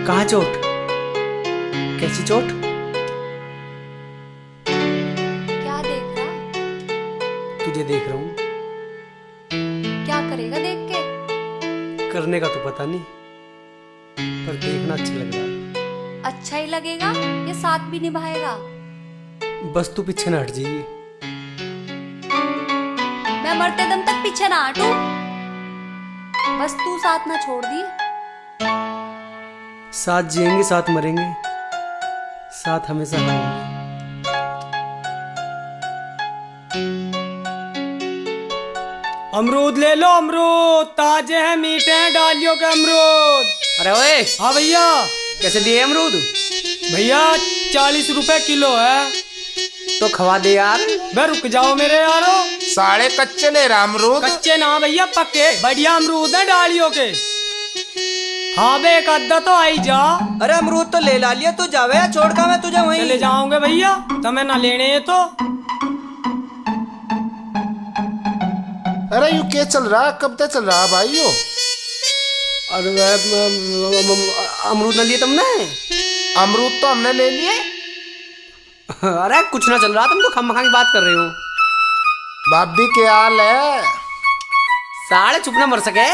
कहाँ चोट? कैसी चोट? क्या देख रहा? तुझे देख रहा हूँ। क्या करेगा देख के? करने का तो पता नहीं, पर देखना अच्छा लग रहा है। अच्छा ही लगेगा या साथ भी निभाएगा? बस तू पीछे न हट जाइए। मैं मरते दम तक पीछे ना हटूं, बस तू साथ ना छोड़ दी। साथ जिएंगे साथ मरेंगे, साथ हमेशा हम होंगे। अमरूद ले लो, अमरूद ताजे हैं, मीठे हैं, डालियों के अमरूद। अरे ओए, हाँ भैया। कैसे दिए अमरूद? भैया 40 रुपए किलो है। तो खवा दे यार। मैं रुक जाओ मेरे यारो। साढ़े कच्चे ले रहा अमरूद। कच्चे ना भैया, पक्के बढ़िया अमरूद है डालियों के। हाँ बे, एक अद्धा तो आई जा। अरे अमरूद तो ले ला लिया, तू जावे छोड़ का मैं तुझे वहीं चले जाऊंगे भैया, तुम्हें ना लेने है तो। अरे यू क्या चल रहा, कब तक चल रहा भाई यो? अरे अमरूद न लिए तुमने? अमरूद तो हमने ले लिए। अरे कुछ ना चल रहा, तुम तो खम की बात कर रहे हो। भाभी क्या हाल है? साले चुप ना मर सके।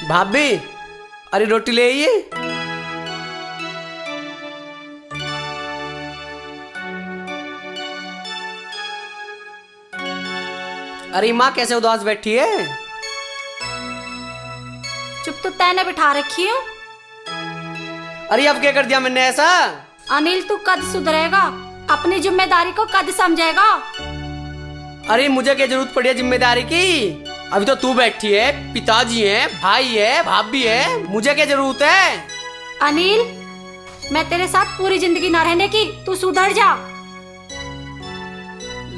भाभी, अरे रोटी ले आइए। अरे माँ कैसे उदास बैठी है? चुप तो तैने बिठा रखी हूँ। अरे अब क्या कर दिया मैंने ऐसा? अनिल तू कद सुधरेगा, अपनी जिम्मेदारी को कद समझेगा। अरे मुझे क्या जरूरत पड़ी है जिम्मेदारी की? अभी तो तू बैठी है, पिताजी है, भाई है, भाभी है, मुझे क्या जरूरत है? अनिल, मैं तेरे साथ पूरी जिंदगी ना रहने की, तू सुधर जा।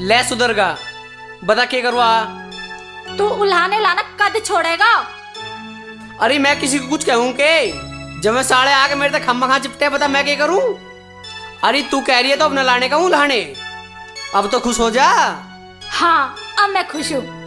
ले सुधरगा, बता क्या करवा? तू उल्हाने लाना कद छोड़ेगा। अरे मैं किसी को कुछ कहूँ के? जब मैं साले आके मेरे तक खम्मा खा चिपटे, बता मैं क्या करूँ? अरे तू कह रही है तो अब न लाने का हूँ लाने। अब तो खुश हो जा। हाँ, अब मैं खुश हूँ।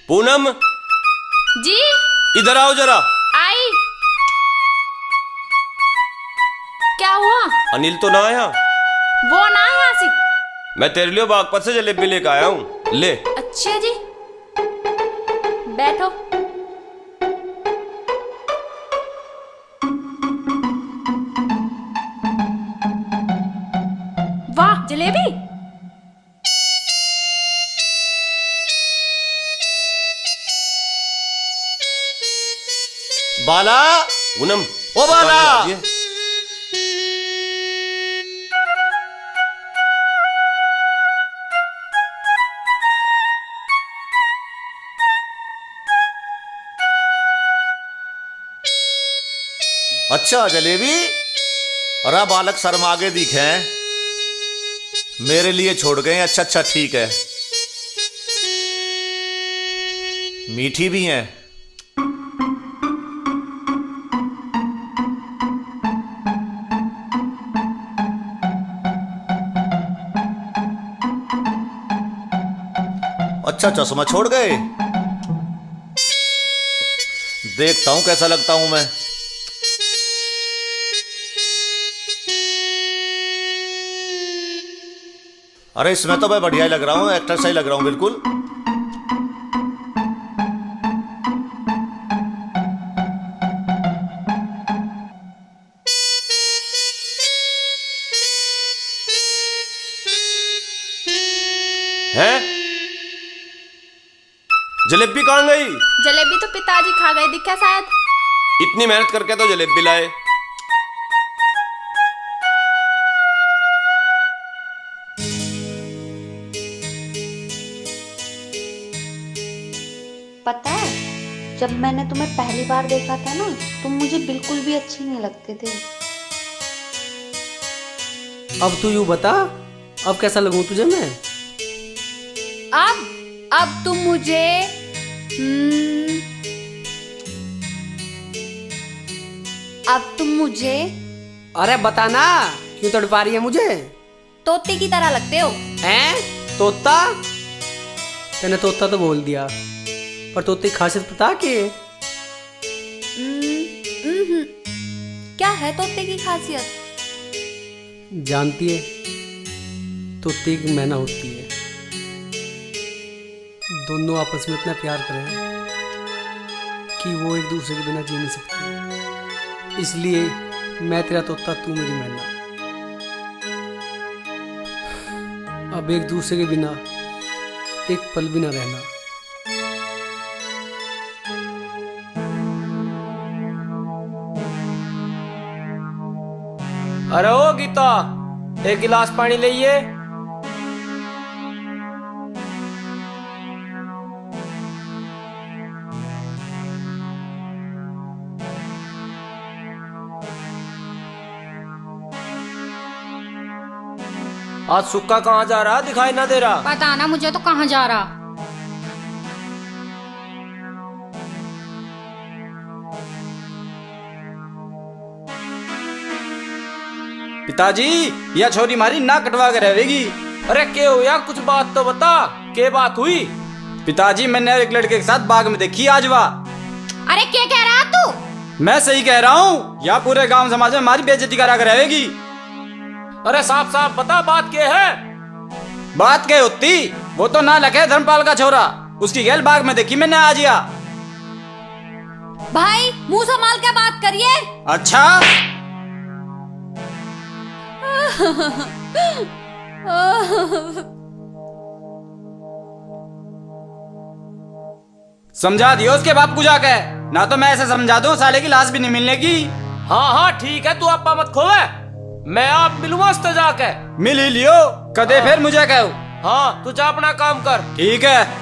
पूनम जी इधर आओ जरा। आई। क्या हुआ? अनिल तो ना आया? वो ना यहाँ से। मैं तेरे लिए बागपत से जलेबी लेकर आया हूँ, ले। अच्छा जी, बैठो। वाह, जलेबी। बाला, पूनम, ओ बाला। अच्छा जलेबी। अरे बालक शर्म आगे दिखे, मेरे लिए छोड़ गए। अच्छा अच्छा ठीक है, मीठी भी हैं। अच्छा चश्मा छोड़ गए, देखता हूं कैसा लगता हूं मैं। अरे इसमें तो मैं बढ़िया ही लग रहा हूं, एक्टर सा ही लग रहा हूं बिल्कुल। जलेबी कहाँ गई? जलेबी तो पिताजी खा गए दिखा शायद। इतनी मेहनत करके तो जलेबी लाए। पता है, जब मैंने तुम्हें पहली बार देखा था ना, तुम मुझे बिल्कुल भी अच्छे नहीं लगते थे। अब तू यूं बता, अब कैसा लगूं तुझे मैं? अब तुम मुझे अब तुम मुझे अरे बता ना, क्यों तड़पा रही है मुझे? तोते की तरह लगते हो। हैं? तोता? तूने तोता तो बोल दिया, पर तोते की खासियत पता के? क्या है तोते की खासियत? जानती है, तोते एक मैना होती है, दोनों आपस में इतना प्यार करें कि वो एक दूसरे के बिना जी नहीं सकते। इसलिए मैं तेरा तोता, तू मेरी मैना। अब एक दूसरे के बिना एक पल भी ना रहना। अरे ओ गीता, एक गिलास पानी लाइए। आज सुक्का कहाँ जा रहा, दिखाई ना दे रहा। पता ना मुझे तो कहाँ जा रहा। पिताजी, यह छोरी मारी ना कटवा के रहेगी। अरे के हो यार, कुछ बात तो बता, के बात हुई? पिताजी, मैंने एक लड़के के साथ बाग में देखी आज वाह। अरे क्या कह रहा तू? मैं सही कह रहा हूँ, या पूरे गांव समाज में हमारी बेइज्जती करा कर रहेगी। अरे साफ साफ बता, बात क्या है? बात क्या होती? वो तो नालक है, धर्मपाल का छोरा, उसकी गैल बाग में देखी मैंने आज या। भाई मुंह संभाल के बात करिए। अच्छा समझा दियो उसके बाप को जाके, ना तो मैं ऐसे समझा दूं साले की लाश भी नहीं मिलने की। हाँ हाँ ठीक है, तू अपा मत खोवे, मैं आप मिलूंगा उससे जाके। मिल ही लियो कदे, फिर मुझे कहो। हाँ तू जा अपना काम कर। ठीक है।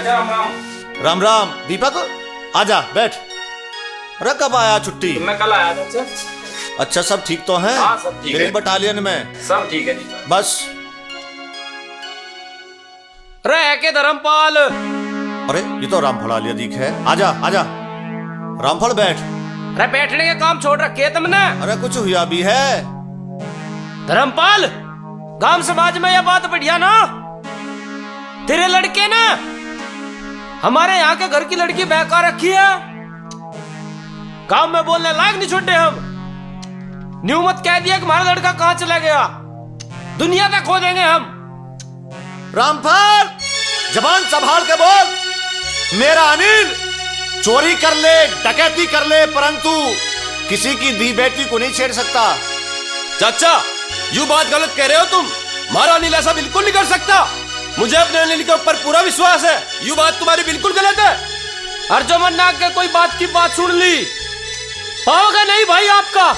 राम राम। राम राम। दीपक आजा बैठ। अरे कब आया छुट्टी? मैं कल आया था। अच्छा सब ठीक तो है? हाँ, सब ठीक है। बटालियन में सब ठीक है जी। बस। रह के धर्मपाल। अरे ये तो रामफल आलिया दिख है। आजा आजा रामफल बैठ। अरे बैठने के काम छोड़ रखे तुमने। अरे कुछ हुआ भी है? धर्मपाल, गांव समाज में यह बात बढ़िया ना, तेरे लड़के ने हमारे यहाँ के घर की लड़की बहका रखी है। गांव में बोलने लायक नहीं छोड़े हम। न्यू मत कह दिया कि हमारा लड़का कहाँ चला गया, दुनिया तक खो देंगे हम। रामफल जबान संभाल के बोल। मेरा अनिल चोरी कर ले, डकैती कर ले, परंतु किसी की दी बेटी को नहीं छेड़ सकता। चाचा यू बात गलत कह रहे हो तुम। हमारा अनिल ऐसा बिल्कुल नहीं कर सकता। मुझे अपने अनिल के ऊपर पूरा विश्वास है। यू बात तुम्हारी बिल्कुल गलत है। अर्जुमन नाग के कोई बात की बात सुन ली, पाओगे नहीं भाई आपका।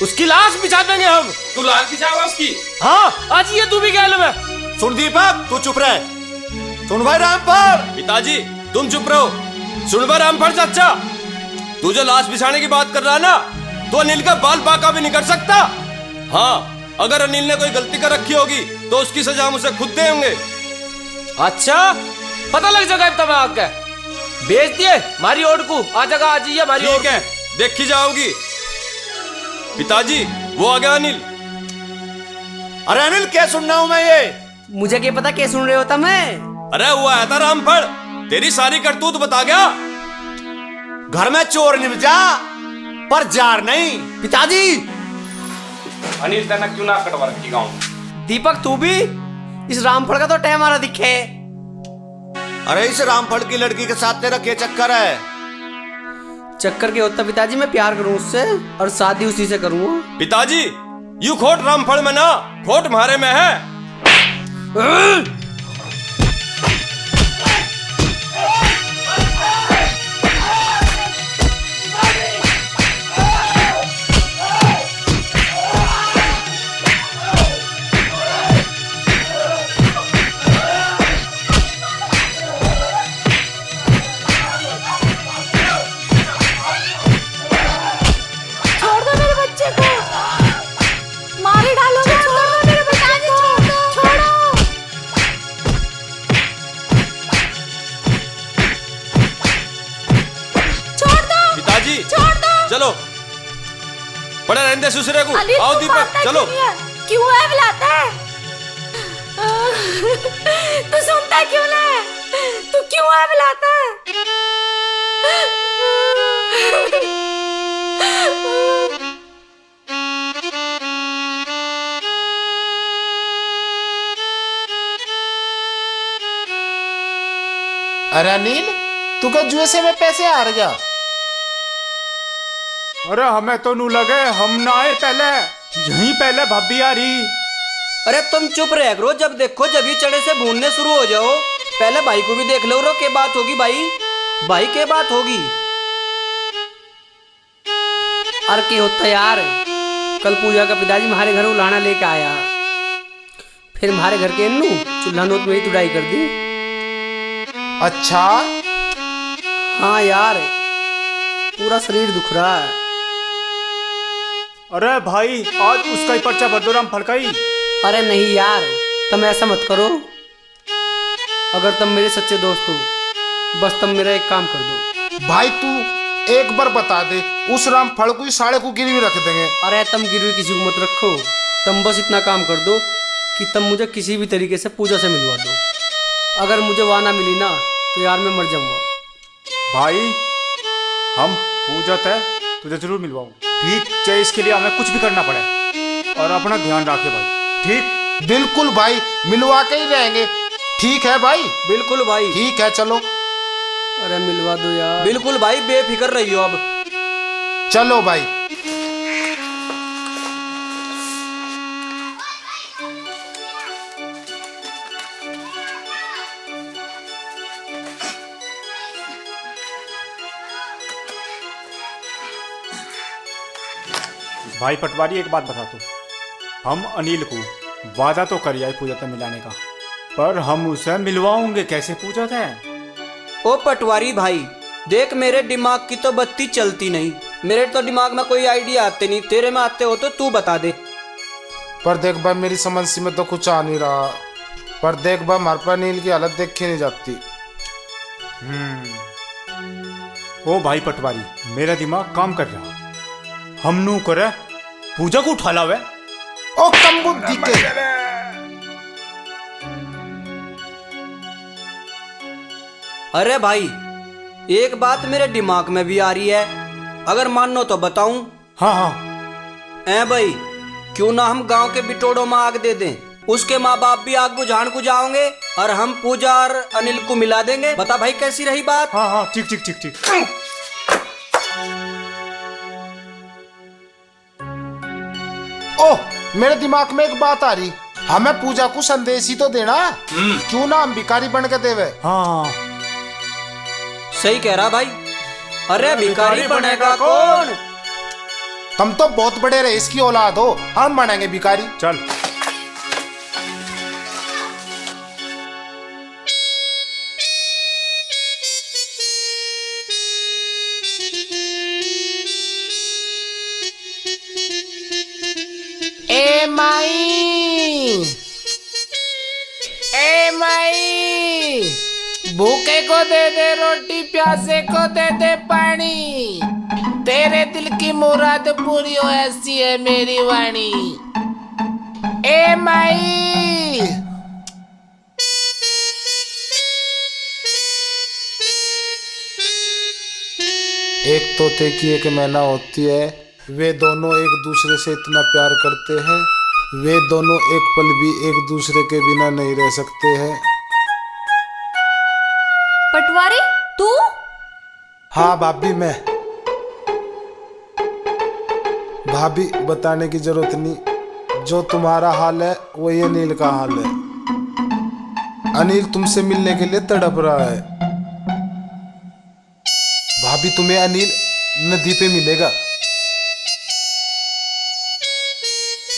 उसकी लाश बिछा देंगे हम। तू लाश बिछाओगा उसकी? हाँ आज ये तू भी गैल में। सुन दीपक तू चुप रहे। सुन भाई रामफल। पिताजी तुम चुप रहो। सुन भाई रामफल चाचा, तू जो लाश बिछाने की बात कर रहा है ना, तो अनिल का बाल बाका भी नहीं कर सकता। हाँ अगर अनिल ने कोई गलती कर रखी होगी तो उसकी सजा हम उसे खुद देंगे। अच्छा पता लग जाएगा तब आगे बेच दिए मारी ओट को। आ जगह आ जाइए मारी। ठीक है देखी जाओगी। पिताजी वो आ गया अनिल। अरे अनिल क्या सुन रहा हूं मैं ये? मुझे क्या पता क्या सुन रहे होता मैं। अरे वो आया था रामफल, तेरी सारी करतूत बता गया। घर में चोर निपजा पर जार नहीं। पिताजी अनिल तेना क्यों ना कटवा रखी गाँव? दीपक तू भी इस रामफल का तो टाइम आ रहा दिखे। अरे इस रामफल की लड़की के साथ तेरा क्या चक्कर है? चक्कर के होता पिताजी, मैं प्यार करूं उससे और शादी उसी से करूंगा। पिताजी यू खोट रामफल में ना, खोट मारे में है। छोड़ दो मेरे बच्चे को, मार डालोगे। छोड़ दो मेरे बच्चे को, छोड़ो। छोड़ दो पिताजी छोड़ दो। चलो, पड़े रहने दे सुसरे को। अली, आओ तू दीपक मानता चलो। क्यों है बुलाता है? तू सुनता क्यों ना है? तू क्यों है बुलाता है? अरे अनिल, तू क्या जुए से में पैसे हार गया? अरे हमें तो नू लगे, हम ना आए पहले, यहीं पहले भाभी आ रही। अरे तुम चुप रह करो, जब देखो जब ही चढ़े से भूनने शुरू हो जाओ। पहले भाई को भी देख लो रो, के बात होगी भाई, भाई के बात होगी। अरे क्या होता यार, कल पूजा का पिताजी हमारे घर उलाना लेके आया, फिर हमारे घर के इन्नू चूल्हा नोत में ही तुड़ाई कर दी। अच्छा हाँ यार, पूरा शरीर दुख रहा है। अरे भाई आज उसका ही पर्चा भर दो रामफल का ही। अरे नहीं यार, तुम ऐसा मत करो, अगर तुम मेरे सच्चे दोस्त हो बस तुम मेरा एक काम कर दो। भाई तू एक बार बता दे, उस रामफल को ही साढ़े को गिरवी रख देंगे। अरे तुम गिरवी किसी को मत रखो, तुम बस इतना काम कर दो कि तुम मुझे किसी भी तरीके से पूजा से मिलवा दो। अगर मुझे वहाँ ना मिली ना तो यार मैं मर जाऊंगा। भाई हम पूजा तय तुझे जरूर मिलवाऊं, ठीक, चाहे इसके लिए हमें कुछ भी करना पड़े। और अपना ध्यान रखे भाई, ठीक? बिल्कुल भाई, मिलवा के ही रहेंगे। ठीक है भाई? बिल्कुल भाई। ठीक है चलो। अरे मिलवा दो यार। बिल्कुल भाई, बेफिक्र रहियो अब। चलो भाई। भाई पटवारी एक बात बता, तू हम अनिल को वादा तो कर आए पूजा तय मिलाने का, पर हम उसे मिलवाओगे कैसे पूजा तय? ओ पटवारी भाई देख, मेरे दिमाग की तो बत्ती चलती नहीं, मेरे तो दिमाग में कोई आइडिया आते नहीं, तेरे में आते हो तो तू बता दे। पर देख भाई, मेरी समझ से में तो कुछ आ नहीं रहा, पर देख भाई हमारे पर नील की हालत देखी नहीं जाती। ओ भाई पटवारी, मेरा दिमाग काम कर रहा, हम नू करे पूजा को उठा लावे। ओ कम बुद्धि के, अरे भाई एक बात मेरे दिमाग में भी आ रही है, अगर मानो तो बताऊं। हाँ हाँ। ऐ भाई, क्यों ना हम गांव के बिटोड़ों में आग दे दें, उसके माँ बाप भी आग बुझान को जाओगे और हम पूजा और अनिल को मिला देंगे। बता भाई कैसी रही बात? हाँ हाँ, ठीक ठीक ठीक ठीक। ओह मेरे दिमाग में एक बात आ रही, हमें पूजा को संदेश ही तो देना, क्यों ना हम भिखारी बन के देवे। हाँ सही कह रहा भाई। अरे भिखारी बनेगा कौन? तुम तो बहुत बड़े रईस की औलाद हो, हम बनेंगे भिखारी। चल। ए माई, ए माई, भूखे को दे दे रोटी, प्यासे को दे दे पानी, तेरे दिल की मुराद पूरी हो ऐसी है मेरी वाणी। ए माई, एक तोते की एक मैना होती है, वे दोनों एक दूसरे से इतना प्यार करते हैं, वे दोनों एक पल भी एक दूसरे के बिना नहीं रह सकते हैं। पटवारी तू? हाँ भाभी मैं। भाभी बताने की जरूरत नहीं, जो तुम्हारा हाल है वही अनिल का हाल है। अनिल तुमसे मिलने के लिए तड़प रहा है। भाभी तुम्हें अनिल नदी पे मिलेगा।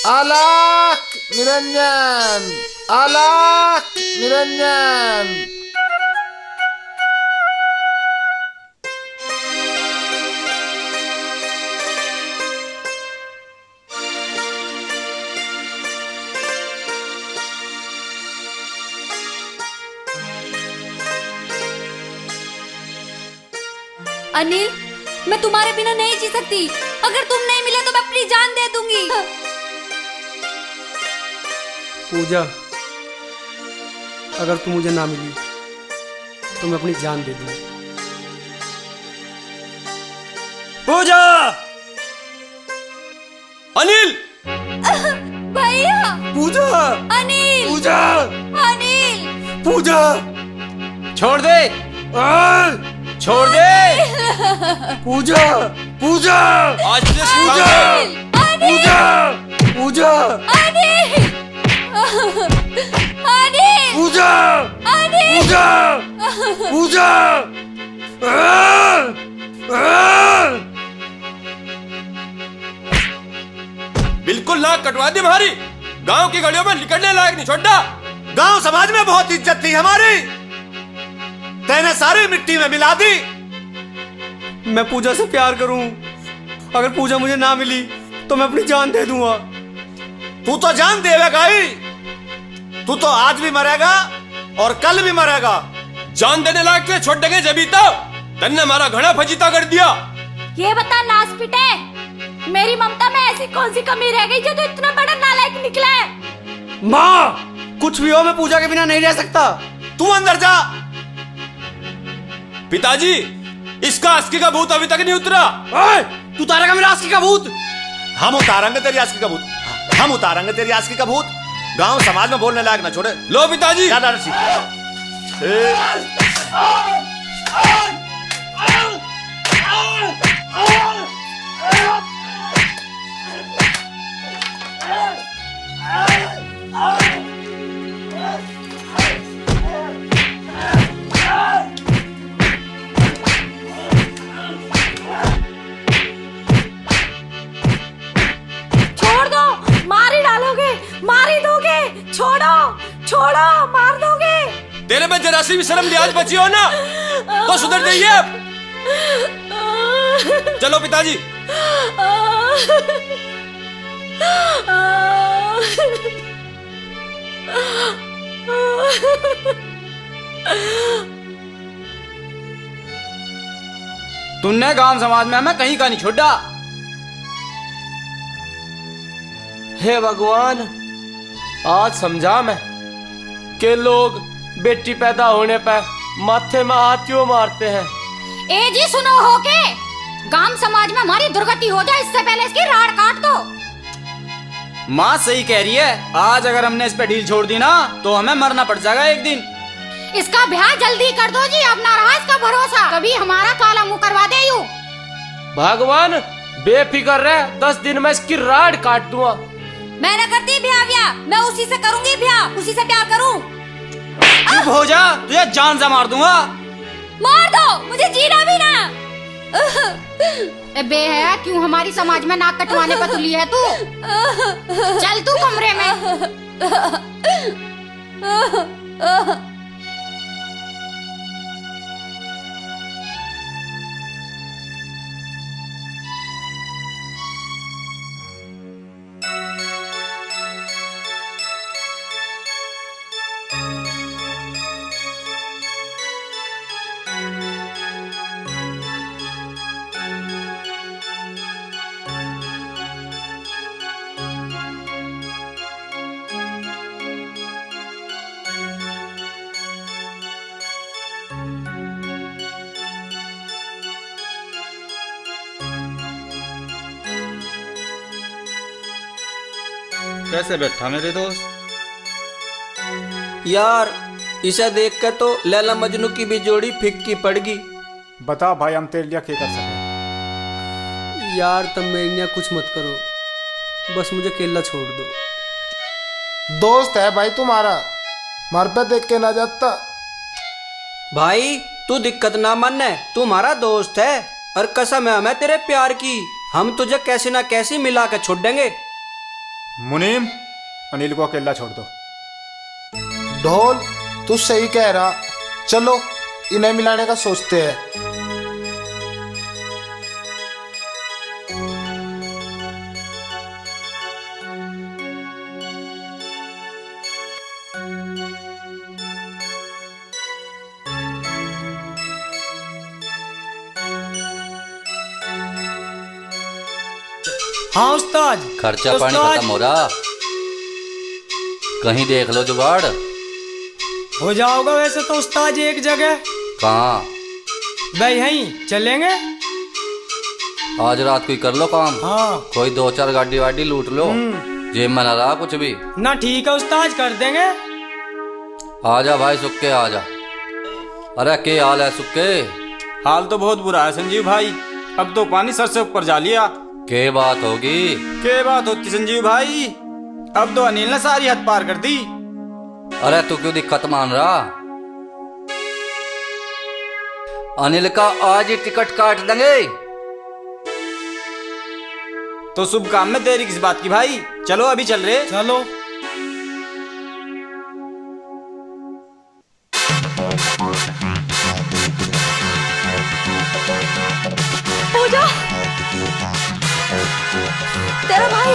आलाक निरंजन, आलाक निरंजन। अनिल, मैं तुम्हारे बिना नहीं जी सकती। अगर तुम नहीं मिले तो मैं अपनी जान दे दूंगी। पूजा, अगर तू मुझे ना मिली तो मैं अपनी जान दे दूंगी। पूजा! अनिल! भैया! पूजा! अनिल! पूजा! अनिल! पूजा! छोड़ दे, छोड़ दे। पूजा! पूजा! आज तुझे अनिल! पूजा! पूजा! अनिल! अनिल! पूजा! अनिल! पूजा! पूजा! बिल्कुल नाक कटवा दी हमारी। गांव की गलियों में निकलने लायक नहीं छोड़ा। गांव समाज में बहुत इज्जत थी हमारी, तेने सारी मिट्टी में मिला दी। मैं पूजा से प्यार करूं, अगर पूजा मुझे ना मिली तो मैं अपनी जान दे दूंगा। तू तो जान देगा ही, तू तो आज भी मरेगा और कल भी मरेगा। जान देने लायक के छोड़ देंगे जभी तो तन्ने हमारा घड़ा फजीता कर दिया। ये बता नास पिटे, मेरी ममता में ऐसी कौन सी कमी रह गई जो तू इतना बड़ा नालायक निकला है? माँ, कुछ भी हो मैं पूजा के बिना नहीं रह सकता। तू अंदर जा। पिताजी, इसका आस्की का भूत अभी तक नहीं उतरा। तू उतारेगा मेरा आस्की का भूत? हम उतारेंगे तेरी आस्की का भूत, हम उतारेंगे तेरी आस्की का भूत। गांव समाज में बोलने लायक ना छोड़े। लो पिताजी। क्या डर सी? छोड़ दो, मार ही डालोगे, मार ही दोगे। छोड़ो, छोड़ो, मार दोगे। तेरे में जरा सी भी शर्म लिहाज बची हो ना तो सुधर जाइए अब। चलो पिताजी। तुमने गांव समाज में हमें कहीं का नहीं छोड़ा। हे भगवान, आज समझा मैं कि लोग बेटी पैदा होने पर माथे में हाथ क्यों मारते हैं। ए जी सुनो हो के, गांव समाज में हमारी दुर्गति हो जाए इससे पहले इसकी राड़ काट दो। माँ सही कह रही है, आज अगर हमने इस पे ढील छोड़ दी ना तो हमें मरना पड़ जाएगा एक दिन। इसका ब्याह जल्दी कर दो जी, अब ना रहा इसका भरोसा। कभी हमारा काला मुंह करवा दे यूं। भगवान बेफिक्र रह, 10 दिन में इसकी राड काट दूंगा। मैं ना करती ब्याह, मैं उसी से करूंगी ब्याह, उसी से प्यार करूं। चुप हो जा, तुझे जान से मार दूंगा। मार दो, मुझे जीना भी ना। ए बे है, क्यों हमारी समाज में नाक कटवाने पर तुली है तू? चल तू कमरे में। कैसे बैठा मेरे दोस्त? यार इसे देख कर तो लैला मजनू की भी जोड़ी फिक्की पड़गी। बता भाई, हम तेरे लिए क्या कर सके? यार तुम मेरे लिए कुछ मत करो, बस मुझे अकेला छोड़ दो। दोस्त है भाई तुम्हारा, मार पे देख के ना जाता। भाई तू दिक्कत ना मान, तू हमारा दोस्त है और कसम है हमें तेरे प्यार की, हम तुझे कैसे ना कैसे मिला के छोड़ देंगे। मुनीम, अनिल को अकेला छोड़ दो। ढोल तू सही कह रहा, चलो इन्हें मिलाने का सोचते हैं। हाँ उस्ताद। खर्चा पानी खत्म हो रहा, कहीं देख लो जुगाड़। हो जाओगा वैसे तो उस्ताद एक जगह। कहाँ? भाई यहीं चलेंगे। आज रात को ही कर लो काम। हाँ। कोई 2-4 गाड़ी वाड़ी लूट लो, जेब में ना रहा कुछ भी। ना ठीक है उस्ताद, कर देंगे। आजा भाई सुक्के आजा। अरे के हाल है सुक्के? हाल तो बहुत बुरा है संजीव भाई, अब तो पानी सर से ऊपर जा लिया। के बात होगी? के बात होती संजीव भाई, अब तो अनिल ने सारी हद पार कर दी। अरे तू क्यों दिक्कत मान रहा? अनिल का आज ही टिकट काट देंगे। तो शुभ काम में देरी किस बात की भाई, चलो अभी चल रहे। चलो। पूजा, तेरा भाई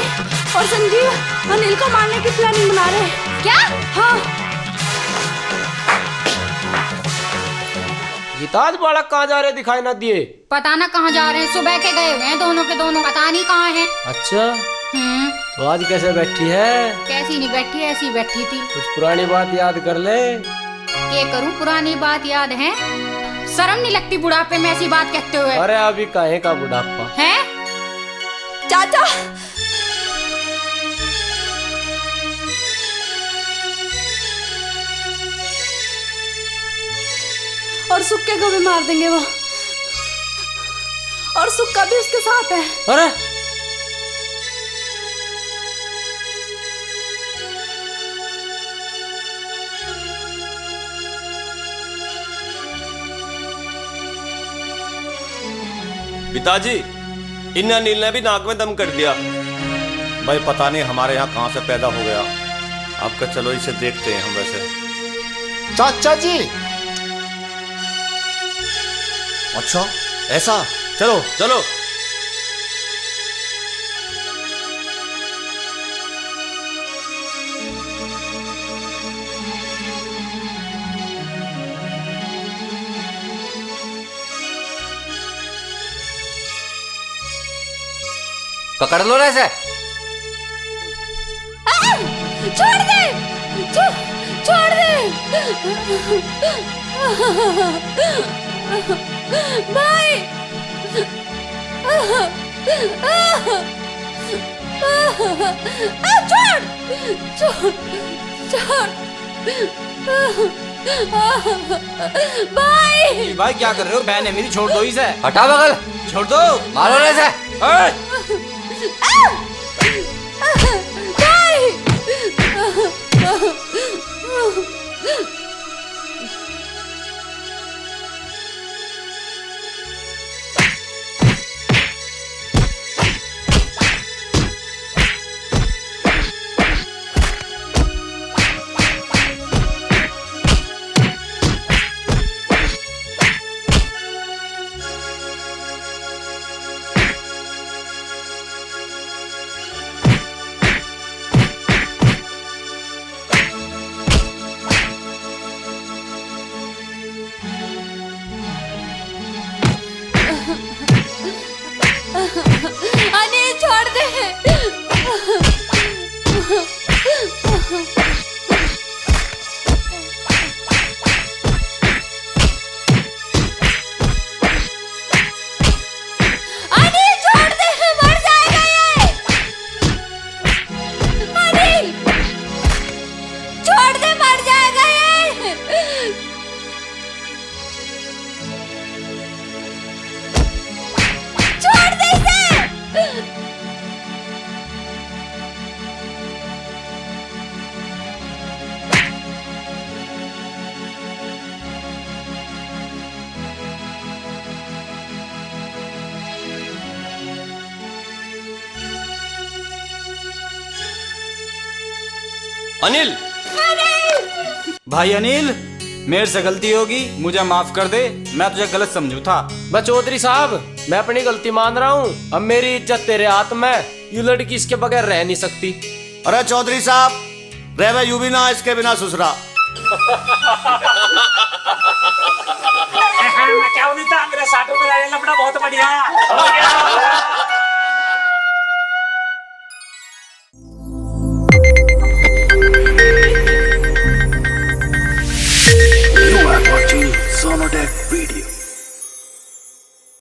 और संजीव अनिल को मारने की प्लानिंग बना रहे हैं। क्या? हाँ। गीताज बालक कहाँ जा रहे दिखाई ना दिए? पता ना कहाँ जा रहे हैं, सुबह के गए हुए हैं दोनों के दोनों, पता नहीं कहाँ हैं। अच्छा, तो आज कैसे बैठी है? कैसी नहीं बैठी, ऐसी बैठी थी। कुछ पुरानी बात याद कर ले। क्या करूं, पुरानी बात याद है? शर्म नहीं लगती बुढ़ापे में ऐसी बात कहते हुए? अरे अभी काहे का बुढ़ापा है? चाचा, और सुक्के को भी मार देंगे वो, और सुक्का भी उसके साथ है। अरे पिताजी, इन अनिल ने भी नाक में दम कर दिया। भाई पता नहीं हमारे यहाँ कहाँ से पैदा हो गया, आपका चलो इसे देखते हैं हम। वैसे चाचा जी। अच्छा ऐसा, चलो चलो। पकड़ लो ऐसे। छोड़ दे, छोड़ दे भाई। छोड़ भाई। भाई क्या कर रहे हो, बहन है मेरी, छोड़ दो इसे। हटा बगल, छोड़ दो, मारो ऐसे। अनिल छोड़ दे। अनिल छोड़ दे, मर जाएगा ये। अनिल छोड़ दे, मर जाएगा ये। छोड़ दे इसे। अनिल, भाई अनिल, मेरे से गलती होगी, मुझे माफ कर दे। मैं तुझे गलत समझू था। बस चौधरी साहब, मैं अपनी गलती मान रहा हूँ। अब मेरी इज्जत तेरे हाथ में। ये लड़की इसके बगैर रह नहीं सकती। अरे चौधरी साहब, रहवे यूं भी ना इसके बिना ससुरा। मैं क्या नहीं था, मेरे साटू में लपड़ा बहुत बढ़िया है।